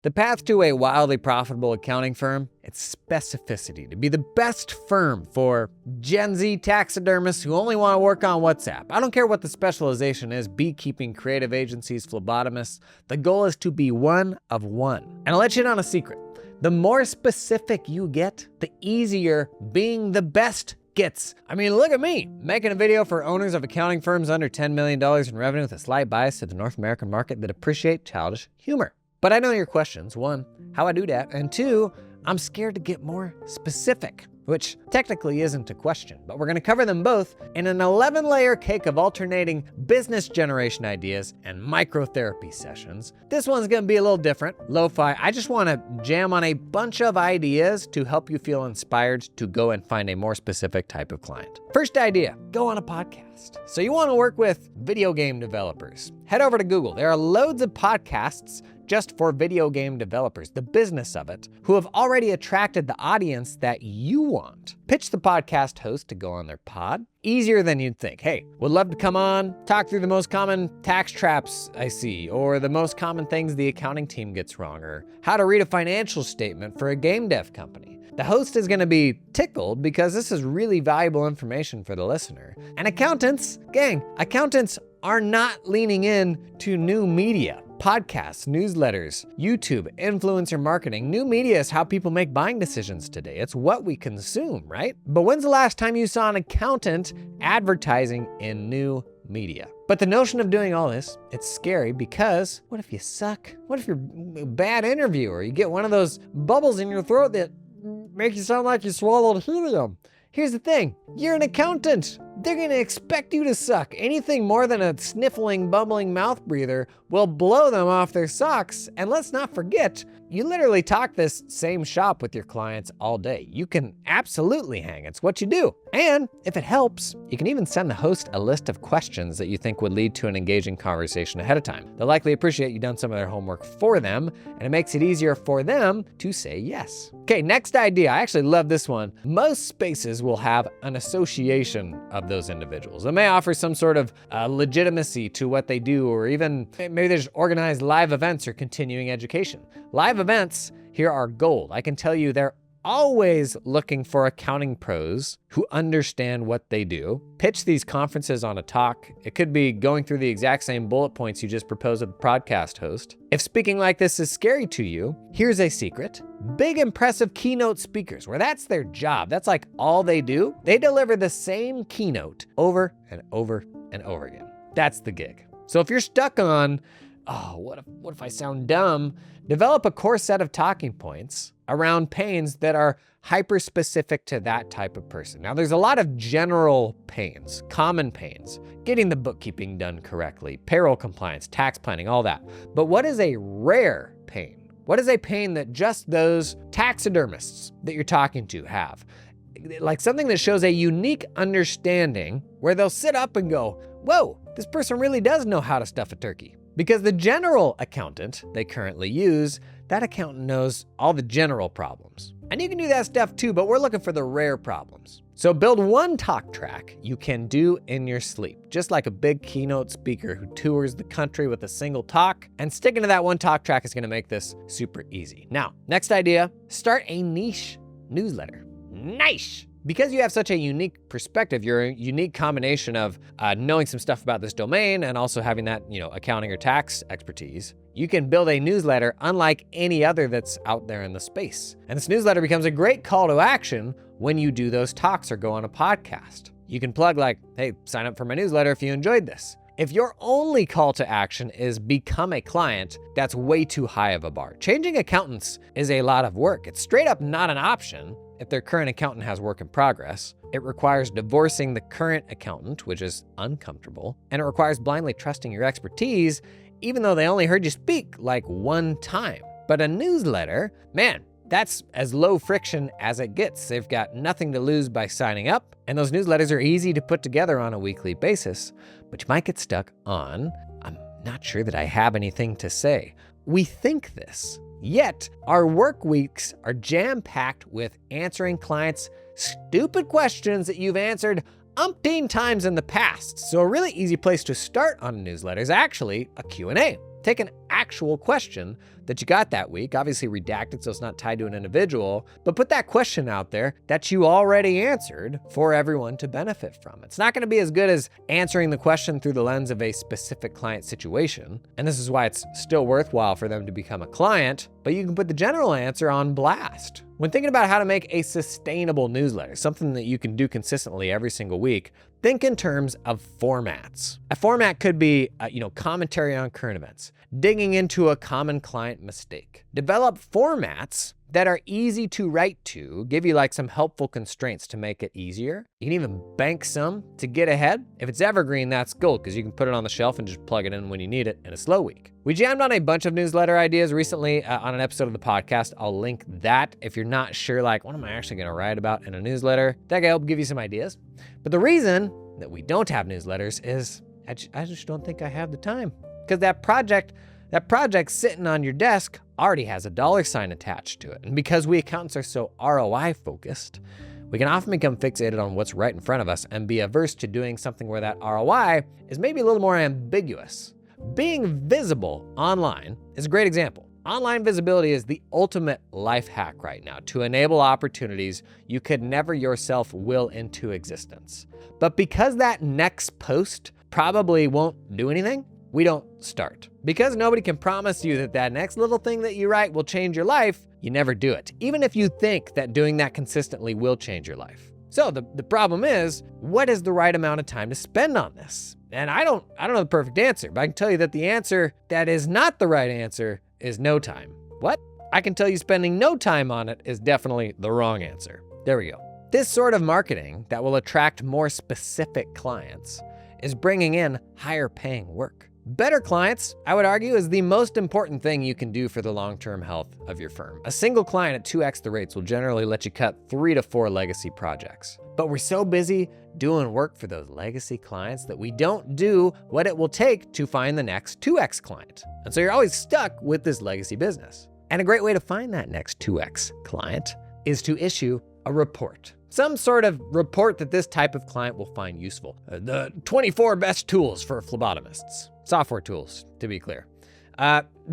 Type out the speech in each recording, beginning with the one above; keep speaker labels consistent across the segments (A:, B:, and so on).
A: The path to a wildly profitable accounting firm, it's specificity. To be the best firm for Gen Z taxidermists who only want to work on WhatsApp. I don't care what the specialization is, beekeeping, creative agencies, phlebotomists. The goal is to be one of one. And I'll let you in on a secret. The more specific you get, the easier being the best gets. I mean, look at me, making a video for owners of accounting firms under $10 million in revenue with a slight bias to the North American market that appreciate childish humor. But I know your questions. One, how I do that, and two, I'm scared to get more specific, which technically isn't a question, but we're gonna cover them both in an 11-layer cake of alternating business generation ideas and microtherapy sessions. This one's gonna be a little different, lo-fi. I just wanna jam on a bunch of ideas to help you feel inspired to go and find a more specific type of client. First idea, go on a podcast. So you wanna work with video game developers. Head over to Google. There are loads of podcasts just for video game developers, the business of it, who have already attracted the audience that you want. Pitch the podcast host to go on their pod. Easier than you'd think. Hey, would love to come on, talk through the most common tax traps I see, or the most common things the accounting team gets wrong, or how to read a financial statement for a game dev company. The host is gonna be tickled because this is really valuable information for the listener. And accountants, gang, accountants are not leaning in to new media. Podcasts, newsletters, YouTube, influencer marketing. New media is how people make buying decisions today. It's what we consume, right? But when's the last time you saw an accountant advertising in new media? But the notion of doing all this, it's scary because what if you suck? What if you're a bad interviewer? You get one of those bubbles in your throat that make you sound like you swallowed helium. Here's the thing, you're an accountant. They're gonna expect you to suck. Anything more than a sniffling, bubbling mouth breather will blow them off their socks. And let's not forget, you literally talk this same shop with your clients all day. You can absolutely hang, it's what you do. And if it helps, you can even send the host a list of questions that you think would lead to an engaging conversation ahead of time. They'll likely appreciate you've done some of their homework for them, and it makes it easier for them to say yes. Okay, next idea, I actually love this one. Most spaces will have an association of those individuals. They may offer some sort of legitimacy to what they do, or even maybe they just organize live events or continuing education. Live events here are gold. I can tell you they're always looking for accounting pros who understand what they do. Pitch these conferences on a talk. It could be going through the exact same bullet points you just proposed with the podcast host. If speaking like this is scary to you, here's a secret. Big, impressive keynote speakers, where that's their job, that's like all they do, they deliver the same keynote over and over and over again. That's the gig. So if you're stuck on, oh, what if I sound dumb? Develop a core set of talking points around pains that are hyper-specific to that type of person. Now, there's a lot of general pains, common pains, getting the bookkeeping done correctly, payroll compliance, tax planning, all that. But what is a rare pain? What is a pain that just those taxidermists that you're talking to have? Like something that shows a unique understanding where they'll sit up and go, whoa, this person really does know how to stuff a turkey. Because the general accountant they currently use, that accountant knows all the general problems. And you can do that stuff too, but we're looking for the rare problems. So build one talk track you can do in your sleep, just like a big keynote speaker who tours the country with a single talk, and sticking to that one talk track is gonna make this super easy. Now, next idea, start a niche newsletter. Niche! Because you have such a unique perspective, you're a unique combination of knowing some stuff about this domain and also having that, accounting or tax expertise, you can build a newsletter unlike any other that's out there in the space. And this newsletter becomes a great call to action when you do those talks or go on a podcast. You can plug like, hey, sign up for my newsletter if you enjoyed this. If your only call to action is become a client, that's way too high of a bar. Changing accountants is a lot of work. It's straight up not an option if their current accountant has work in progress. It requires divorcing the current accountant, which is uncomfortable, and it requires blindly trusting your expertise, even though they only heard you speak like one time. But a newsletter, man, that's as low friction as it gets. They've got nothing to lose by signing up, and those newsletters are easy to put together on a weekly basis, but you might get stuck on, I'm not sure that I have anything to say. We think this. Yet, our work weeks are jam-packed with answering clients' stupid questions that you've answered umpteen times in the past. So a really easy place to start on a newsletter is actually a Q&A. Take an actual question that you got that week, obviously redacted so it's not tied to an individual, but put that question out there that you already answered for everyone to benefit from. It's not going to be as good as answering the question through the lens of a specific client situation, and this is why it's still worthwhile for them to become a client, but you can put the general answer on blast. When thinking about how to make a sustainable newsletter, something that you can do consistently every single week, think in terms of formats. A format could be, commentary on current events, digging into a common client mistake. Develop formats that are easy to write to, give you some helpful constraints to make it easier. You can even bank some to get ahead. If it's evergreen, that's gold because you can put it on the shelf and just plug it in when you need it in a slow week. We jammed on a bunch of newsletter ideas recently on an episode of the podcast. I'll link that if you're not sure, what am I actually gonna write about in a newsletter? That can help give you some ideas. But the reason that we don't have newsletters is I just don't think I have the time. Because that project sitting on your desk already has a dollar sign attached to it. And because we accountants are so ROI focused, we can often become fixated on what's right in front of us and be averse to doing something where that ROI is maybe a little more ambiguous. Being visible online is a great example. Online visibility is the ultimate life hack right now to enable opportunities you could never yourself will into existence. But because that next post probably won't do anything, we don't start. Because nobody can promise you that next little thing that you write will change your life, you never do it, even if you think that doing that consistently will change your life. So the problem is, what is the right amount of time to spend on this? And I don't know the perfect answer, but I can tell you that the answer that is not the right answer is no time. What? I can tell you spending no time on it is definitely the wrong answer. There we go. This sort of marketing that will attract more specific clients is bringing in higher paying work. Better clients, I would argue, is the most important thing you can do for the long-term health of your firm. A single client at 2x the rates will generally let you cut 3 to 4 legacy projects. But we're so busy doing work for those legacy clients that we don't do what it will take to find the next 2x client. And so you're always stuck with this legacy business. And a great way to find that next 2x client is to issue a report. Some sort of report that this type of client will find useful. The 24 best tools for phlebotomists. Software tools, to be clear.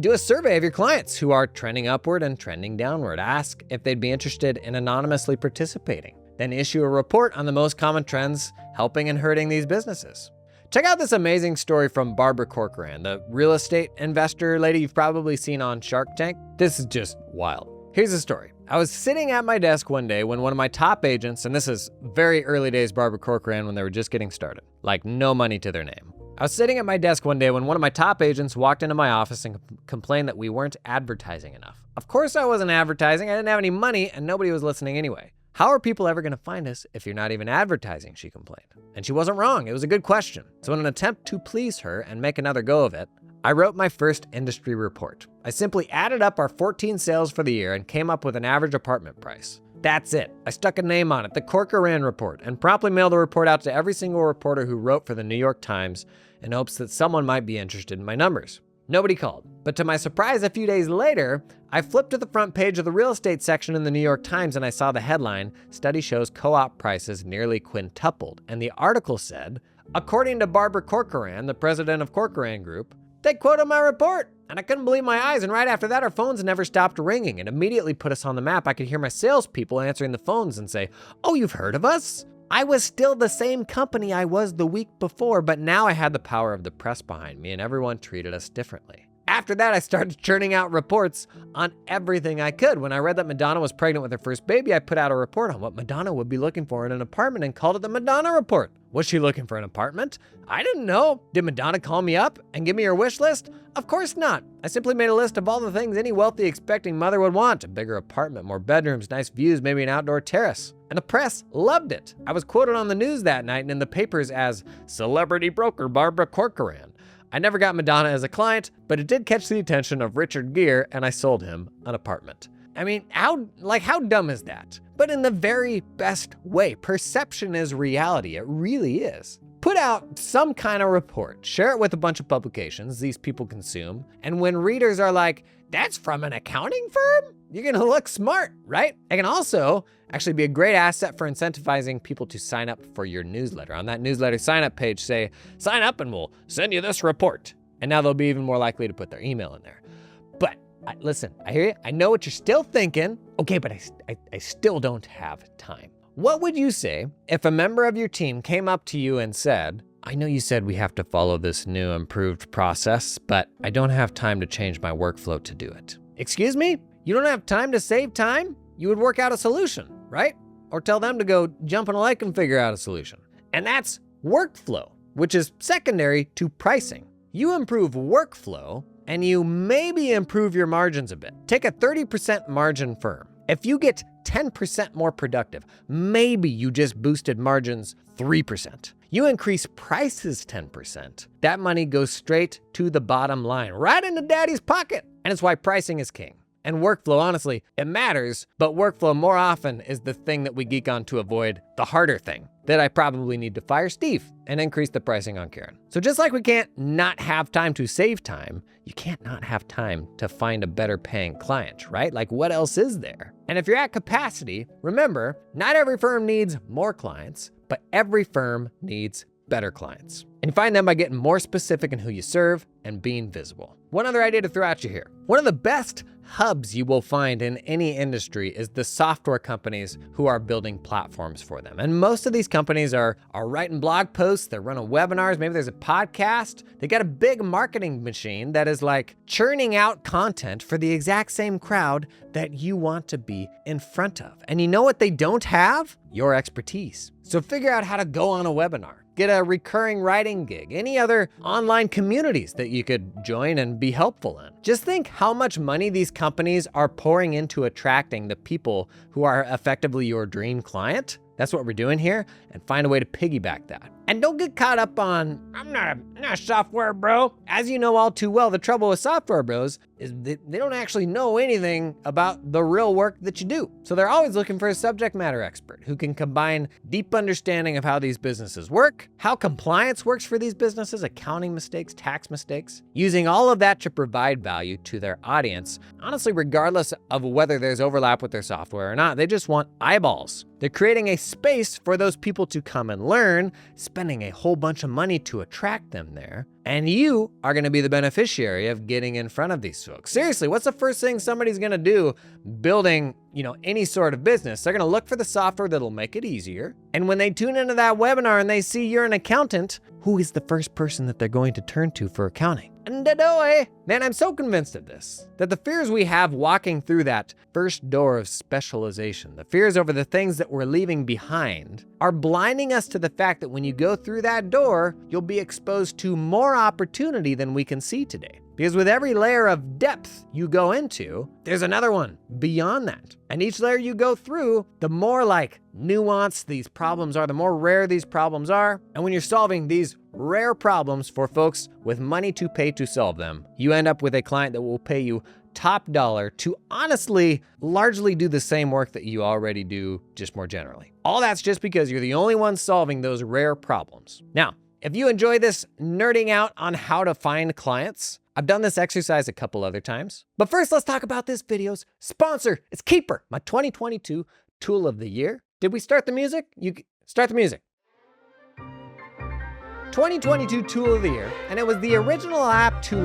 A: Do a survey of your clients who are trending upward and trending downward. Ask if they'd be interested in anonymously participating. Then issue a report on the most common trends helping and hurting these businesses. Check out this amazing story from Barbara Corcoran, the real estate investor lady you've probably seen on Shark Tank. This is just wild. Here's the story. I was sitting at my desk one day when one of my top agents, and this is very early days Barbara Corcoran when they were just getting started, no money to their name. I was sitting at my desk one day when one of my top agents walked into my office and complained that we weren't advertising enough. Of course I wasn't advertising, I didn't have any money, and nobody was listening anyway. How are people ever gonna find us if you're not even advertising, she complained. And she wasn't wrong, it was a good question. So in an attempt to please her and make another go of it, I wrote my first industry report. I simply added up our 14 sales for the year and came up with an average apartment price. That's it. I stuck a name on it, the Corcoran Report, and promptly mailed the report out to every single reporter who wrote for the New York Times in hopes that someone might be interested in my numbers. Nobody called. But to my surprise, a few days later, I flipped to the front page of the real estate section in the New York Times and I saw the headline, "Study shows co-op prices nearly quintupled." And the article said, according to Barbara Corcoran, the president of Corcoran Group, they quoted my report. And I couldn't believe my eyes. And right after that, our phones never stopped ringing. It immediately put us on the map. I could hear my salespeople answering the phones and say, "Oh, you've heard of us?" I was still the same company I was the week before, but now I had the power of the press behind me and everyone treated us differently. After that, I started churning out reports on everything I could. When I read that Madonna was pregnant with her first baby, I put out a report on what Madonna would be looking for in an apartment and called it the Madonna Report. Was she looking for an apartment? I didn't know. Did Madonna call me up and give me her wish list? Of course not. I simply made a list of all the things any wealthy expecting mother would want. A bigger apartment, more bedrooms, nice views, maybe an outdoor terrace. And the press loved it. I was quoted on the news that night and in the papers as celebrity broker Barbara Corcoran. I never got Madonna as a client, but it did catch the attention of Richard Gere and I sold him an apartment. I mean, how dumb is that? But in the very best way. Perception is reality. It really is. Put out some kind of report, share it with a bunch of publications these people consume, and when readers are like, "That's from an accounting firm?" You're gonna look smart, right? It can also actually be a great asset for incentivizing people to sign up for your newsletter. On that newsletter sign up page, say, "Sign up and we'll send you this report." And now they'll be even more likely to put their email in there. But listen, I hear you. I know what you're still thinking. Okay, but I still don't have time. What would you say if a member of your team came up to you and said, I know you said we have to follow this new improved process, but I don't have time to change my workflow to do it. Excuse me? You don't have time to save time? You would work out a solution, right? Or tell them to go jump in a lake and figure out a solution. And that's workflow, which is secondary to pricing. You improve workflow and you maybe improve your margins a bit. Take a 30% margin firm. If you get 10% more productive, maybe you just boosted margins 3%. You increase prices 10%. That money goes straight to the bottom line, right into daddy's pocket. And it's why pricing is king. And workflow, honestly, it matters, but workflow more often is the thing that we geek on to avoid the harder thing, that I probably need to fire Steve and increase the pricing on Karen. So just like we can't not have time to save time, you can't not have time to find a better paying client, right? Like what else is there? And if you're at capacity, remember, not every firm needs more clients, but every firm needs better clients. And you find them by getting more specific in who you serve and being visible. One other idea to throw at you here. One of the best hubs you will find in any industry is the software companies who are building platforms for them. And most of these companies are writing blog posts, they're running webinars, maybe there's a podcast. They got a big marketing machine that is like churning out content for the exact same crowd that you want to be in front of. And you know what they don't have? Your expertise. So figure out how to go on a webinar, get a recurring writing gig, any other online communities that you could join and be helpful in. Just think how much money these companies are pouring into attracting the people who are effectively your dream client. That's what we're doing here, and find a way to piggyback that. And don't get caught up on, I'm not a software bro. As you know all too well, the trouble with software bros is they don't actually know anything about the real work that you do. So they're always looking for a subject matter expert who can combine deep understanding of how these businesses work, how compliance works for these businesses, accounting mistakes, tax mistakes, using all of that to provide value to their audience. Honestly, regardless of whether there's overlap with their software or not, they just want eyeballs. They're creating a space for those people to come and learn, spending a whole bunch of money to attract them there. And you are gonna be the beneficiary of getting in front of these folks. Seriously, what's the first thing somebody's gonna do building, any sort of business? They're gonna look for the software that'll make it easier. And when they tune into that webinar and they see you're an accountant, who is the first person that they're going to turn to for accounting? Man, I'm so convinced of this, that the fears we have walking through that first door of specialization, the fears over the things that we're leaving behind, are blinding us to the fact that when you go through that door, you'll be exposed to more opportunity than we can see today. Because with every layer of depth you go into, there's another one beyond that. And each layer you go through, the more nuanced these problems are, the more rare these problems are. And when you're solving these rare problems for folks with money to pay to solve them, you end up with a client that will pay you top dollar to honestly largely do the same work that you already do, just more generally. All that's just because you're the only one solving those rare problems. Now, if you enjoy this nerding out on how to find clients, I've done this exercise a couple other times. But first, let's talk about this video's sponsor. It's Keeper, my 2022 tool of the year. Did we start the music? You start the music. 2022 tool of the year, and it was the original app to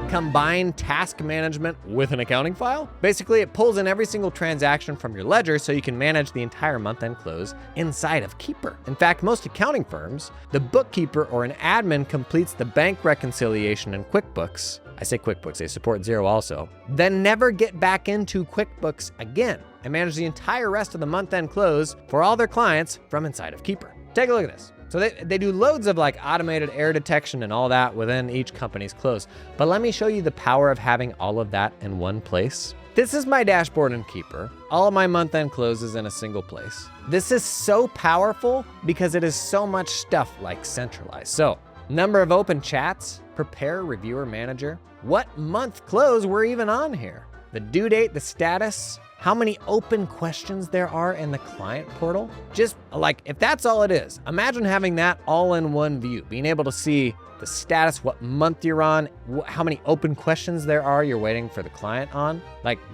A: combine task management with an accounting file. Basically, it pulls in every single transaction from your ledger so you can manage the entire month-end close inside of Keeper. In fact, most accounting firms, the bookkeeper or an admin completes the bank reconciliation in QuickBooks. I say QuickBooks, they support Xero also. Then never get back into QuickBooks again and manage the entire rest of the month-end close for all their clients from inside of Keeper. Take a look at this. So they do loads of automated error detection and all that within each company's close. But let me show you the power of having all of that in one place. This is my dashboard in Keeper. All of my month-end closes in a single place. This is so powerful because it is so much stuff centralized. So number of open chats, prepare, reviewer, manager, what month close we're even on here, the due date, the status, how many open questions there are in the client portal. Just if that's all it is, imagine having that all in one view, being able to see the status, what month you're on, how many open questions there are you're waiting for the client on,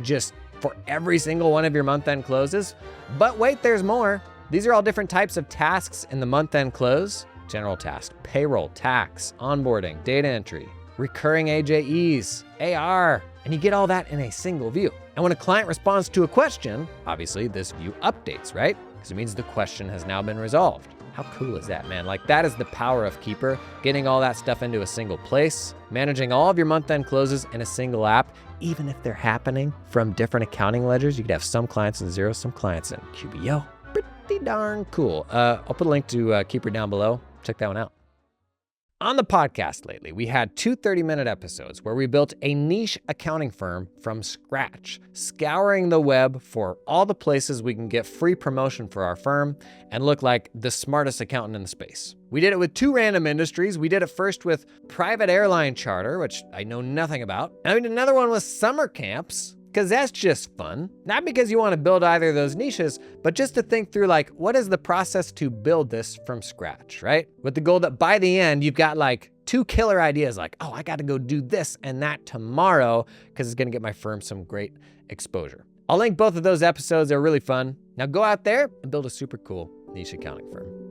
A: just for every single one of your month-end closes. But wait, there's more. These are all different types of tasks in the month-end close. General task, payroll, tax, onboarding, data entry, recurring AJEs, AR, and you get all that in a single view. And when a client responds to a question, obviously this view updates, right? Because it means the question has now been resolved. How cool is that, man? Like, that is the power of Keeper, getting all that stuff into a single place, managing all of your month-end closes in a single app, even if they're happening from different accounting ledgers. You could have some clients in Xero, some clients in QBO. Pretty darn cool. I'll put a link to Keeper down below. Check that one out. On the podcast lately, we had two 30-minute episodes where we built a niche accounting firm from scratch, scouring the web for all the places we can get free promotion for our firm and look like the smartest accountant in the space. We did it with two random industries. We did it first with private airline charter, which I know nothing about. And we did another one with summer camps, because that's just fun. Not because you want to build either of those niches, but just to think through, like, what is the process to build this from scratch, right? With the goal that by the end, you've got like two killer ideas, like, oh, I got to go do this and that tomorrow because it's going to get my firm some great exposure. I'll link both of those episodes. They're really fun. Now go out there and build a super cool niche accounting firm.